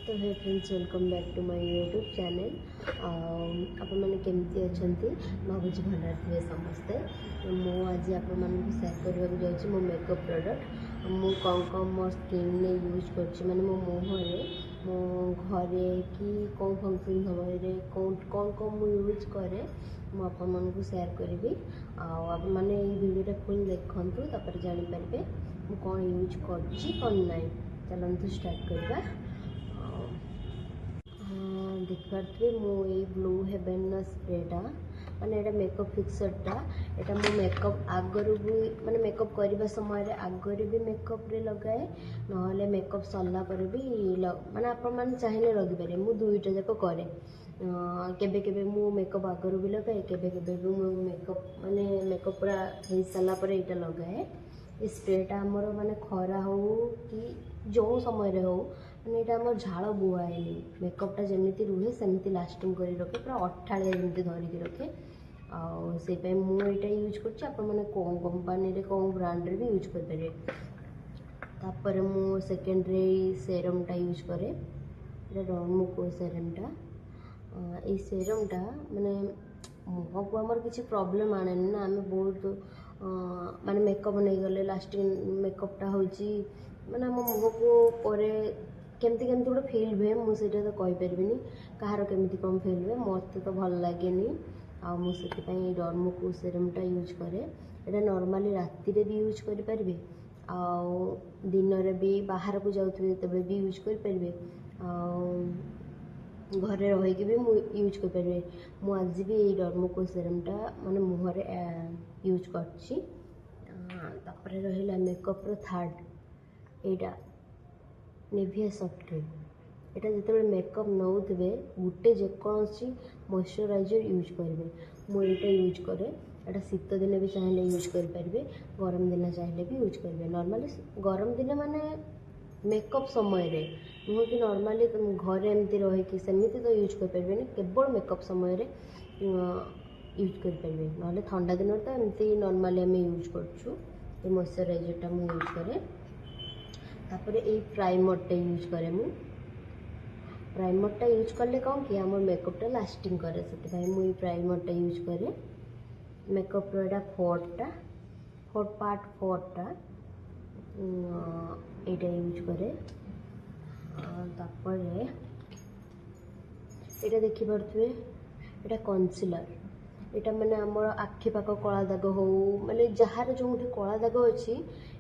तो hey friends welcome back to my YouTube channel. आपण मैंने केमती अच्छा भावुँ भल थे समस्ते। मु आज आपण सेयार करने जाऊँगी मो मेकअप प्रोडक्ट मु कौन कौन मो स्किन ने यूज कर माने मो मुहरे मो घरे कि कौन फंक्शन समय कौन कौन कौन मु यूज करे मुझे सेयार करी। आप मैंने भिडियो फुल देखु तापर जानीपारे मु कौन यूज कर चलतु स्टार्ट करवा। देखिए मुझे ब्लू हेवेन स्प्रेटा माने एटा मेकअप फिक्सरटा एटा मो मेकअप आगर भी माने मेकअप करने समय आगर भी मेकअप रे लगाए ना मेकअप सरला पर भी माने आप चाहिए लगिपारे मु दुईटा जाक करे। केबे केबे मु मेकअप आगर भी लगाए केबे केबे भी मु मेकअप माने मेकअप पूरा हो सारा पर एटा लगाए। ये स्प्रेटा आमर माने खरा हो कि जो समय हो माने एटा आम झाड़ बुआएनि मेकअपटा जमी रुहे सेमती लास्टिंग कर रखे पूरा अठाड़िया जमी धरिकी रखे से मुझे यूज कर कौन कंपानी कौन ब्रांड रे भी यूज करें। तापर मु सेकेंड रे सेरमटा यूज करे डर्मोको सेरमटा ये सेरमटा माने मुह को आमर किसी प्रॉब्लम आने ना आम बहुत माने मेकअप नहीं गले लास्टिंग मेकअपटा हूँ माने आम मुह को परे केमती केमती गोटे फिल हुए मुझे तो कहीपरि कହାର केमती कौन फिल हुए मत तो भल लगे मुझे डर्मोको सेरमटा यूज करे। एटा नॉर्मली राति रे भी यूज करें दिन में भी बाहर को जाऊे तब भी यूज करें घरे रहीकि भी यूज करें। मुझे आज भी ये डर्मोको सेरमटा माने मुहर यूज कर। रहा मेकअप थर्ड एटा निविया सॉफ्ट क्रीम एटा जो मेकअप नौथे गोटे जेकोसी मॉइस्चराइजर यूज करेंगे मुझे यूज करे। एटा शीत दिन भी चाहिए यूज करेंगे गरम दिन चाहिए भी यूज करेंगे। नॉर्मली गरम दिन माने मेकअप समय रे नुह कि नॉर्मली घरे एमती रही सेमती तो यूज करें केवल मेकअप समय यूज करेंगे ना ठंडा दिन तो एमती नॉर्मली आम यूज कर मॉइस्चराइजरटा मुझे यूज करे। तापर ये प्राइमरटा यूज करे मु प्राइमरटा यूज कले कौन कि आम मेकअपटा लास्टिंग करे से मुझे प्राइमरटा यूज करे। मेकअप एटा फोर्थ पार्ट फोर्टा एटा यूज करे। तापर एटा देखिपे एटा कन्सिलर एटा माने आमर आखि पाख कला दाग हो माने जार जो कला दाग अच्छी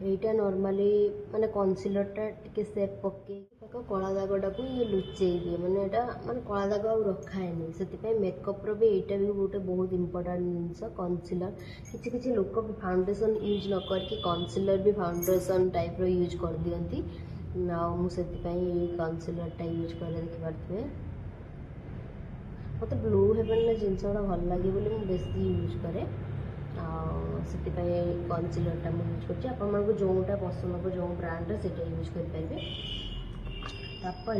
एटा नॉर्मली माने कन्सिलरटा टिके सेप पके पाख कला दागटा को ये लुचे दिए माने एटा माने कला दाग आ रखाएनि से मेकअप रो भी एटा भी गोटे बहुत इंपोर्टेंट जिनस कन्सिलर। किसी किसी लोक फाउंडेशन यूज न करके कन्सिलर भी फाउंडेशन टाइप रो यूज कर दियंती ना मुझे कन्सिलरटा यूज कर देखिपे मत ब्लू हेवेन जिनसा भल लगे बोली मुझे बेसी यूज करे से कन्सिलरटा यूज कर जोटा पसंद हम जो ब्रांड से यूज करेंगे। तापर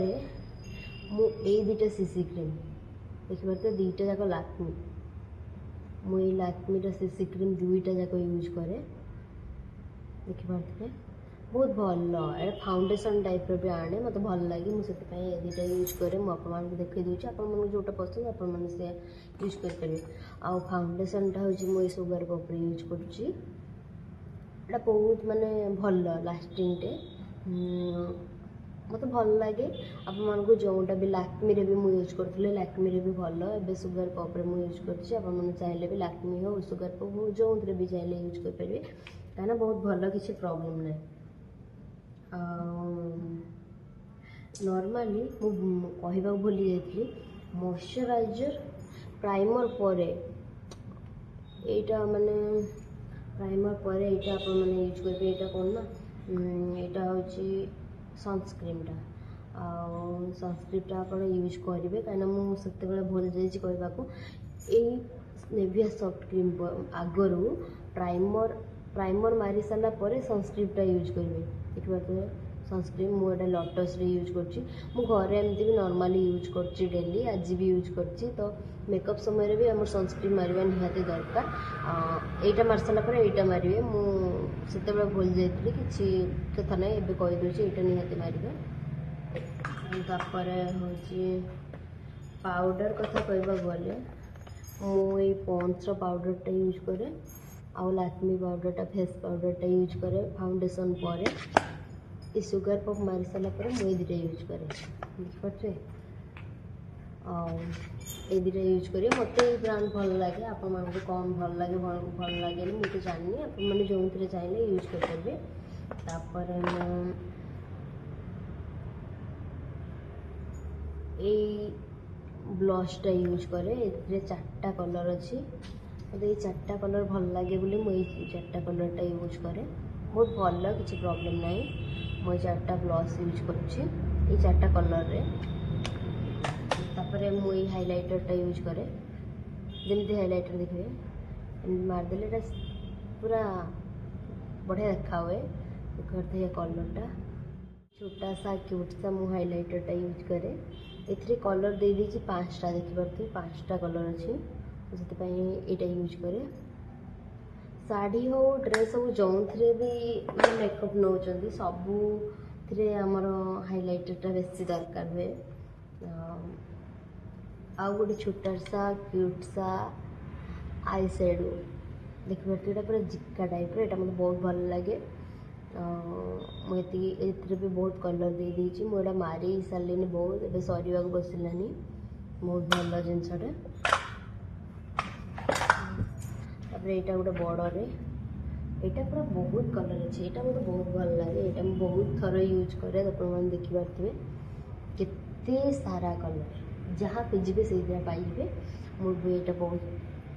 मुझे दुटा सीसी क्रीम देखिए दुईटा जाक लैक्मी मुझे लैक्मीर सीसी क्रीम दुईटा जाक यूज करे देखिपे बहुत भल ए फाउंडेशन टाइप भी आने मत भल लगे मुझे दुटा यूज करे मुझे देखी दूसरी आप जोटा पसंद आप यूज करेंगे। आ फाउंडेशनटा हूँ मुझे सुगर पॉपर यूज कर बहुत माने भल लास्टिंगटे मत भल लगे आपको जोटा भी लैक्मी भी मुझे यूज करी लैक्मी भी भल ए सुगर पॉपर मुझे यूज कर चाहिए भी लैक्मी हो सुगर पॉप हो जो भी चाहिए यूज करेंगे कहीं बहुत भल किसी प्रॉब्लम ना। नॉर्मली कहवा भूली जाइए मॉइस्चराइजर प्राइमर पर एटा माने प्राइमर पर एटा आप माने यूज करेंगे एटा कौन ना एटा हूँ सनस्क्रीनटा सनस्क्रीनटा आप यूज करेंगे कहीं मुझे भूल जाइए कहवाक निविया सॉफ्ट क्रीम आगर प्राइमर मारी सारा पर सनस्क्रीनटा यूज करेंगे देखिए सनस्क्रीन मुझे लोटस रे यूज कर एमती भी नॉर्मली यूज कर डेली आज भी यूज कर तो मेकअप समय भी आम सनस्क्रीन मारिबा निहाती दरकार एटा मार सारा पर एटा मारे मुझे भूल जाइए किसी कथा ना एबे कहीदे एटा निहाती मारिबा। तापर हूँ पाउडर कथा कहवा गले मुझे पॉन्ड्स पाउडरटा यूज करे आउ लैक्मे पाउडरटा फेस पाउडरटा यूज करे फाउंडेशन पर ये सुगर पफ मारी सारा पर मुझे दुटा यूज करे देखिए ये दुटा यूज करे मत ब्रांड भल लगे आपण मानक कौन भल लगे भल लगे मुझे जानी आपने जो थे चाहिए यूज करेंगे तापर ब्लशटा यूज करे ए 4टा कलर अच्छी मतलब ये 4टा कलर भल लगे बोली मुझे 4टा कलरटा यूज करे बहुत भल किसी प्रॉब्लम नहीं मुझे 4टा ब्लश यूज करुँची ये 4टा कलर रे तापर मुझे हाइलाइटरटा यूज करे जमी हाइलाइटर देखिए एम मारदेले पूरा बढ़िया देखा हुए करते कलरटा छोटा सा क्यूट सा मु हाइलाइटरटा यूज करे ए कलर दे दी 5टा देखिपे 5टा कलर अच्छी से यूज करे शाढ़ी हो ड्रेस हो जो भी मेकअप नौ सबू आमर हाइलाइटरटा बेसी दरकार हुए आउ गोटे छोटा सा क्यूट सा आई शेडो देखिए पूरा जिका टाइप रे मतलब बहुत भल लगे मुझे भी बहुत कलर दे दी मुझे मारी सारे बहुत ए सर बसलानी बहुत भल जिनसटा यहाँ गोटे बड़े यहाँ पूरा बहुत कलर अच्छे यहाँ मतलब बहुत भल लगे यहाँ मुझे बहुत थर यूज करे आप देखिपे केते सारा कलर जहाँ खोजे से पाइबे मुझे यहाँ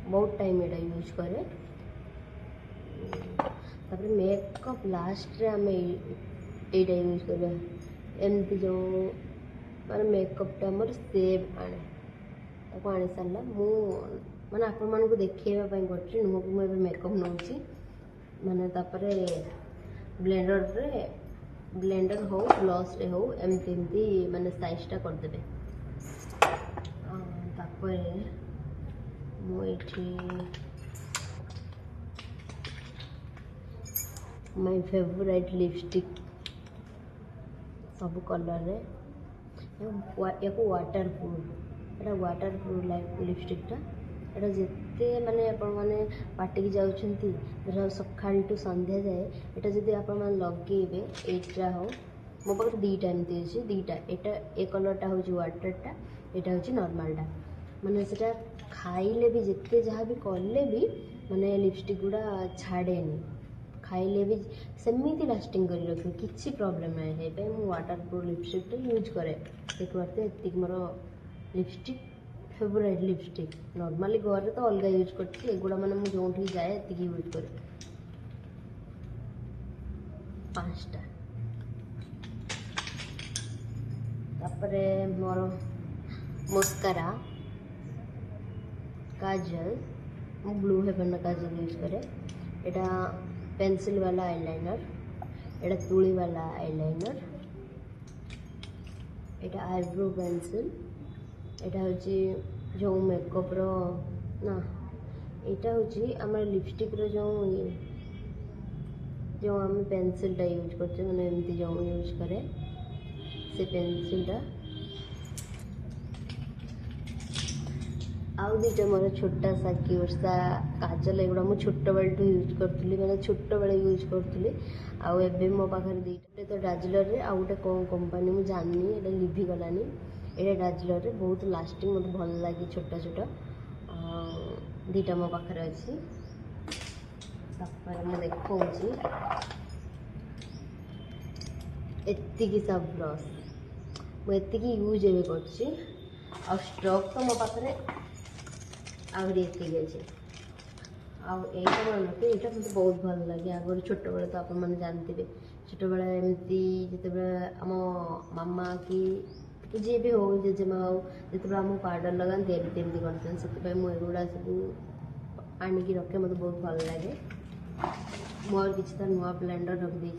बहुत टाइम यहाँ यूज करे तापर मेकअप लास्ट रे आम यहाँ यूज करवा एमती जो माने मेकअपटा मोर सेव आने आनी सारा मु माने आपण मानक देखा कर नुह को मुझे मेकअप नौ माने तापर ब्लेंडर हो ब्लश रे हो एमती माने साइजटा करदे तापर मुझे माय फेवरेट लिपस्टिक सब कलर रे या वाटरप्रूफ लिपस्टिकटा यहाँ जिते माने आपण माने पार्टी की जाउछंती धर सकाळ टू संध्या जाए यहाँ जदि आपण माने लगेबे एटा हो मो पाखे 2टा एमती अच्छे 2टा यहाँ ए कलरटा हूँ वाटरटा यहाँ हूँ नॉर्मलटा माने सेटा खाइले भी जिते जहाँ भी कले भी माने लिपस्टिक गुड़ा छाड़ेनी खाइले भी सेमती लास्टिंग कर रखे किसी प्रॉब्लम नहीं है मुझे वाटरप्रूफ लिपस्टिक यूज करे देखते ये मोर लिपस्टिक फेवरेट लिपस्टिक नॉर्मली घर तो अलग यूज करगुड़ा मैंने मुझे जो जाए ये यूज करे 5टा तापर मोर मस्कारा काजल ब्लू हेवन काजल यूज करे यहाँ पेंसिल वाला आईलाइनर यहाँ तुली वाला आईलाइनर यहाँ आईब्रो पेंसिल यहाँ हूँ जो मेकअप रो ना यहाँ हूँ आम लिपस्टिक रो जो आम पेंसिलटा यूज करते मैंने एमती जो यूज करे से पेंसिलटा आउ 2टा मोर छोटा सा क्यूट सा काजल एगुड़ा मुझे छोट बेलू यूज करी मैंने छोट बेले यूज करी आउ एबे मो पाखे 2टा तो डाजिलर रे आउ गोटे कौन कंपनी मुझे जानी ये लिभि गलानी ये डाजिलर रे बहुत लास्टिंग मत भल लगे छोटा छोटा 2टा मो पाखे अच्छी तापर मुझे देखी एतिकी सा ब्रश मुझे यूज एवं कर स्ट्रोक तो मो पाखे आहरी एतिक अच्छे आईटा ये मत बहुत भल लगे आगे छोट बेले तो आप जानते छोट बेले एमती जिते आम मामा कि जी भी हो जेजेमा हो जो आम पाउडर लगाते एमती करते से मुझे सब आणिकी रखे मत बहुत भल लगे मोर किसी नुआ ब्लेंडर रखी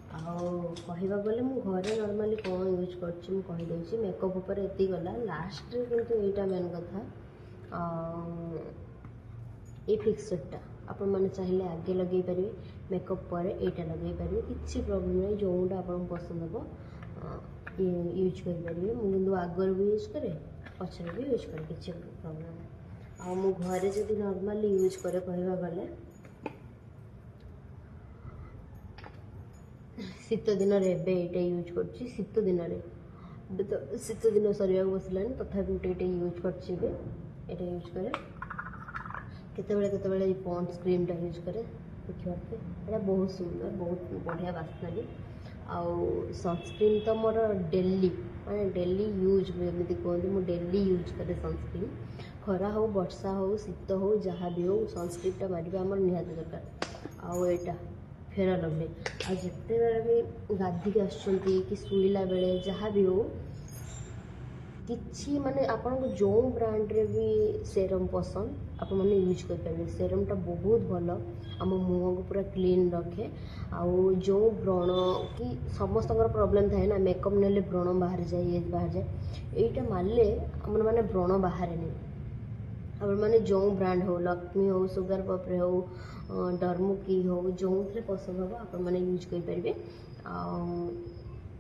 कहवा गले घरे नॉर्मली कौन यूज करदे मेकअप उपर एति गला लास्ट किंतु एटा मेन कथा ये फिक्सरटा आपण मैंने चाहिए आगे लगे पारे मेकअप पर यहाँ लगे पारे किसी प्रॉब्लम नहीं जोटा आप पसंद हम यूज करेंगे मुझे आगर भी यूज करे पचर भी यूज करे किसी प्रॉब्लम आ मु घरे जब नॉर्मली यूज करे कहवा गले शीत दिन एटे यूज कर शीत दिन तो शीत दिन सर बसला तथा गोटे यूज कर यूज करे केते पॉन्ड्स क्रीम टा यूज करे देखिए यहाँ बहुत सुंदर बहुत बढ़िया बास्ना भी आउ सनस्क्रीन तो मोर डेली माने डेली यूज एमती कहते मुझे डेली यूज करे सनस्क्रीन खरा हो वर्षा हो शीत हो जहाँ भी हो सनस्क्रीन टा मारिबा हमर निहाती दरकार आउ एटा फेयर लवली आ जिते बेले भी गाधी आसुँच कि शुईला बेले जहाँ भी हो किछि माने आपन को जो ब्रांड रे भी सेरम पसंद आप मैंने यूज करेंगे सेरम टा बहुत भल आम मुह को पूरा क्लीन रखे आउ जो व्रण कि समस्त प्रॉब्लम थाए ना मेकअप नेले व्रण बाहर जाए ये बाहर जाए यहीटा मारले आम मैंने व्रण बाहर नहीं आप मैंने जो ब्रांड हो लक्ष्मी हो सुगर पप्रे हो डर्मुकी हो जो पसंद हम आप मैंने यूज करेंगे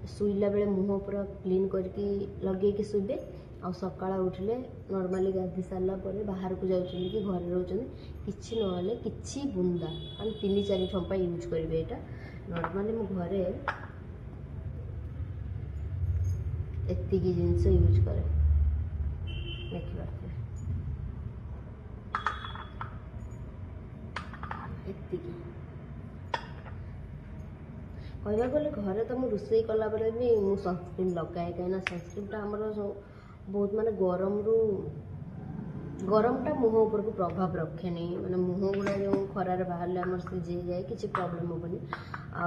शुईला बेले मुह पूरा क्लीन करके लगे शुबे आ सका उठिले नॉर्मली गाधी सारा पर बाहर को जाऊँ कि घर रोचे कि ना कि बुंदा मान 3-4 ठंपा यूज करेंगे यहाँ नॉर्मली मो घरे एति जिनस यूज करे देखिए कहवा गले घरे तो मुझे रोषे कला बेले भी मुझे सनस्क्रीन लगाए कहीं सनस्क्रीन आमर बहुत माने गरमटा मुह उपर को प्रभाव रखे नहीं माने मुह गुड़ा जो खरार बाहर आमर सीझे जाए किसी प्रॉब्लम हेनी आ